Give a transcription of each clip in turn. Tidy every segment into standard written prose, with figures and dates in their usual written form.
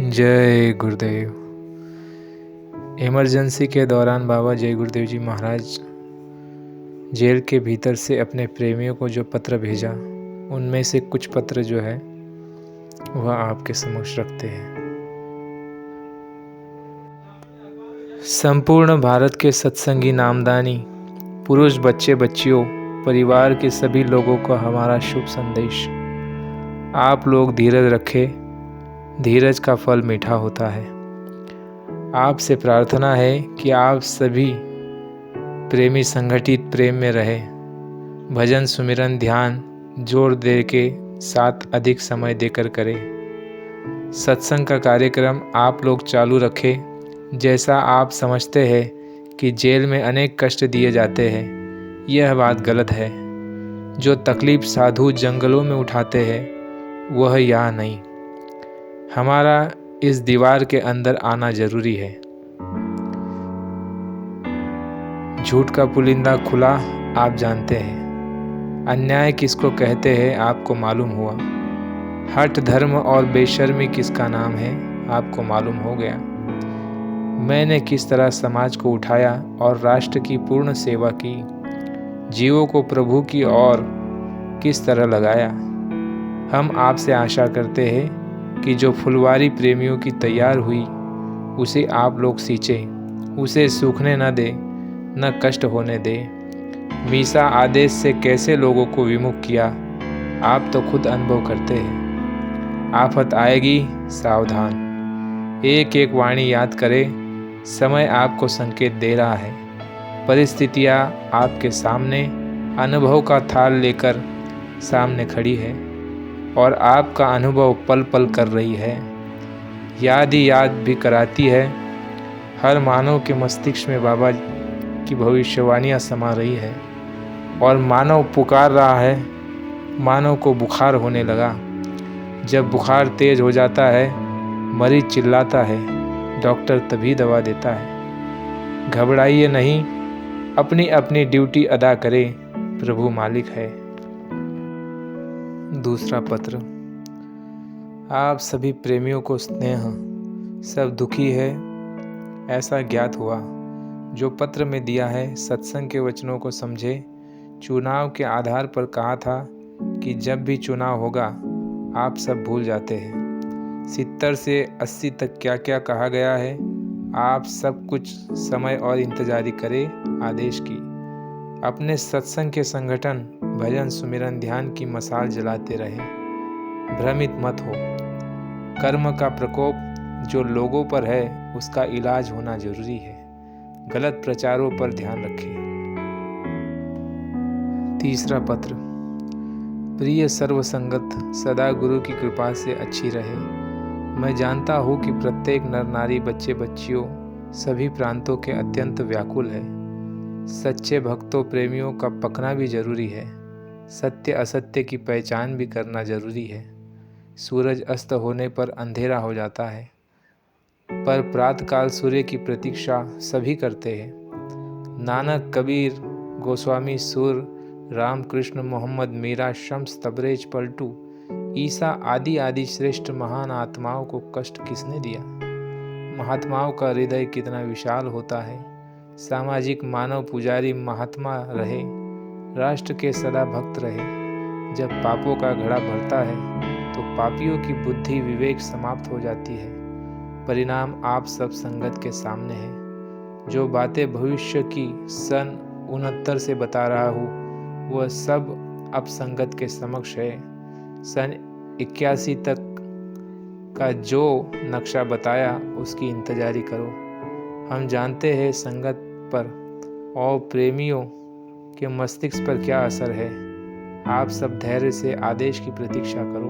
जय गुरुदेव। इमरजेंसी के दौरान बाबा जय गुरुदेव जी महाराज जेल के भीतर से अपने प्रेमियों को जो पत्र भेजा, उनमें से कुछ पत्र जो है वह आपके समक्ष रखते हैं। संपूर्ण भारत के सत्संगी नामदानी पुरुष, बच्चे बच्चियों, परिवार के सभी लोगों को हमारा शुभ संदेश। आप लोग धीरज रखें, धीरज का फल मीठा होता है। आपसे प्रार्थना है कि आप सभी प्रेमी संगठित प्रेम में रहें। भजन, सुमिरन, ध्यान जोर दे के साथ अधिक समय देकर करें। सत्संग का कार्यक्रम आप लोग चालू रखें। जैसा आप समझते हैं कि जेल में अनेक कष्ट दिए जाते हैं, यह बात गलत है। जो तकलीफ साधु जंगलों में उठाते हैं वह यहाँ नहीं। हमारा इस दीवार के अंदर आना जरूरी है। झूठ का पुलिंदा खुला आप जानते हैं। अन्याय किसको कहते हैं आपको मालूम हुआ। हठ, धर्म और बेशर्मी किसका नाम है आपको मालूम हो गया। मैंने किस तरह समाज को उठाया और राष्ट्र की पूर्ण सेवा की। जीवों को प्रभु की ओर किस तरह लगाया। हम आपसे आशा करते हैं कि जो फुलवारी प्रेमियों की तैयार हुई उसे आप लोग सींचें, उसे सूखने न दे, न कष्ट होने दे। मीसा आदेश से कैसे लोगों को विमुख किया आप तो खुद अनुभव करते हैं। आफत आएगी, सावधान। एक एक वाणी याद करें। समय आपको संकेत दे रहा है। परिस्थितियाँ आपके सामने अनुभव का थाल लेकर सामने खड़ी है और आपका अनुभव पल पल कर रही है। याद ही याद भी कराती है। हर मानव के मस्तिष्क में बाबा की भविष्यवाणियाँ समा रही है और मानव पुकार रहा है। मानव को बुखार होने लगा। जब बुखार तेज हो जाता है, मरीज चिल्लाता है, डॉक्टर तभी दवा देता है। घबराइए नहीं, अपनी अपनी ड्यूटी अदा करें, प्रभु मालिक है। दूसरा पत्र। आप सभी प्रेमियों को स्नेह। सब दुखी है ऐसा ज्ञात हुआ। जो पत्र में दिया है सत्संग के वचनों को समझे। चुनाव के आधार पर कहा था कि जब भी चुनाव होगा आप सब भूल जाते हैं। 70 से 80 तक क्या क्या कहा गया है, आप सब कुछ समय और इंतजारी करें आदेश की। अपने सत्संग के संगठन, भजन, सुमिरन, ध्यान की मसाल जलाते रहें। भ्रमित मत हो। कर्म का प्रकोप जो लोगों पर है उसका इलाज होना जरूरी है। गलत प्रचारों पर ध्यान रखें। तीसरा पत्र। प्रिय सर्वसंगत सदा गुरु की कृपा से अच्छी रहे। मैं जानता हूँ कि प्रत्येक नर नारी, बच्चे बच्चियों सभी प्रांतों के अत्यंत व्याकुल है। सच्चे भक्तों प्रेमियों का पकना भी जरूरी है। सत्य असत्य की पहचान भी करना जरूरी है। सूरज अस्त होने पर अंधेरा हो जाता है, पर प्रातःकाल सूर्य की प्रतीक्षा सभी करते हैं। नानक, कबीर, गोस्वामी, सूर, रामकृष्ण, मोहम्मद, मीरा, शम्स, तबरेज, पलटू, ईसा आदि आदि श्रेष्ठ महान आत्माओं को कष्ट किसने दिया। महात्माओं का हृदय कितना विशाल होता है। सामाजिक मानव पुजारी महात्मा रहे, राष्ट्र के सदा भक्त रहे। जब पापों का घड़ा भरता है तो पापियों की बुद्धि विवेक समाप्त हो जाती है। परिणाम आप सब संगत के सामने है। जो बातें भविष्य की सन 69 से बता रहा हूँ वह सब अब संगत के समक्ष है। सन 81 तक का जो नक्शा बताया उसकी इंतजारी करो। हम जानते हैं संगत पर और प्रेमियों के मस्तिष्क पर क्या असर है। आप सब धैर्य से आदेश की प्रतीक्षा करो।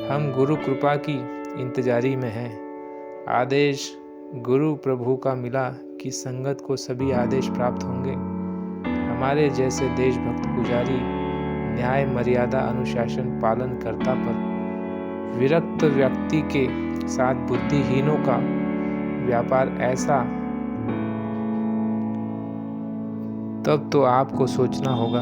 हम गुरु कृपा की इंतजारी में हैं। आदेश गुरु प्रभु का मिला कि संगत को सभी आदेश प्राप्त होंगे। हमारे जैसे देशभक्त पुजारी न्याय, मर्यादा, अनुशासन पालन करता पर विरक्त व्यक्ति के साथ बुद्धिहीनों का व्यापार ऐसा, तब तो आपको सोचना होगा।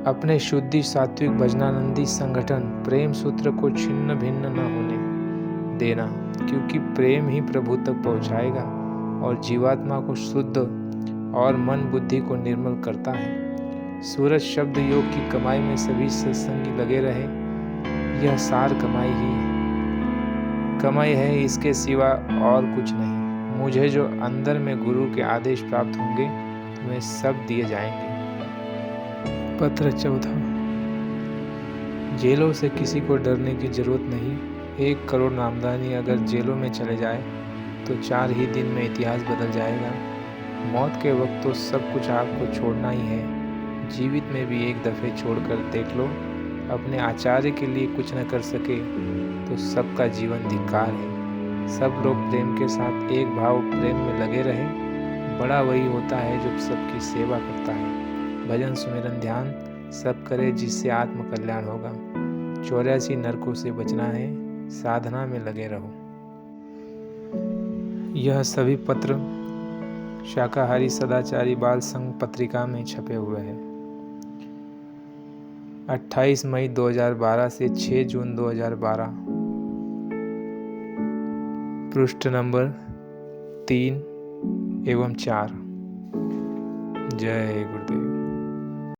अपने शुद्धि सात्विक भजनानंदी संगठन प्रेम सूत्र को छिन्न भिन्न न होने, देना, क्योंकि प्रेम ही प्रभु तक पहुंचाएगा और जीवात्मा को शुद्ध और मन बुद्धि को निर्मल करता है। सूरज शब्द योग की कमाई में सभी सत्संगी लगे रहे। यह सार कमाई है, इसके सिवा और कुछ नहीं। मुझे जो अंदर में गुरु के आदेश प्राप्त होंगे वे सब दिए जाएंगे। पत्र 14। जेलों से किसी को डरने की जरूरत नहीं। 1 करोड़ नामदानी अगर जेलों में चले जाए तो 4 ही दिन में इतिहास बदल जाएगा। मौत के वक्त तो सब कुछ आपको छोड़ना ही है। जीवित में भी एक दफ़े छोड़कर देख लो। अपने आचार्य के लिए कुछ न कर सके तो सबका जीवन धिक्कार है। सब लोग प्रेम के साथ एक भाव प्रेम में लगे रहे। बड़ा वही होता है जो सबकी सेवा करता है। भजन सुमिरन ध्यान सब करे, जिससे आत्म कल्याण होगा। 84 नरकों से बचना है, साधना में लगे रहो। यह सभी पत्र शाकाहारी सदाचारी बाल संघ पत्रिका में छपे हुए हैं। 28 मई 2012 से 6 जून 2012, पृष्ठ नंबर 3 एवं 4। जय गुरुदेव।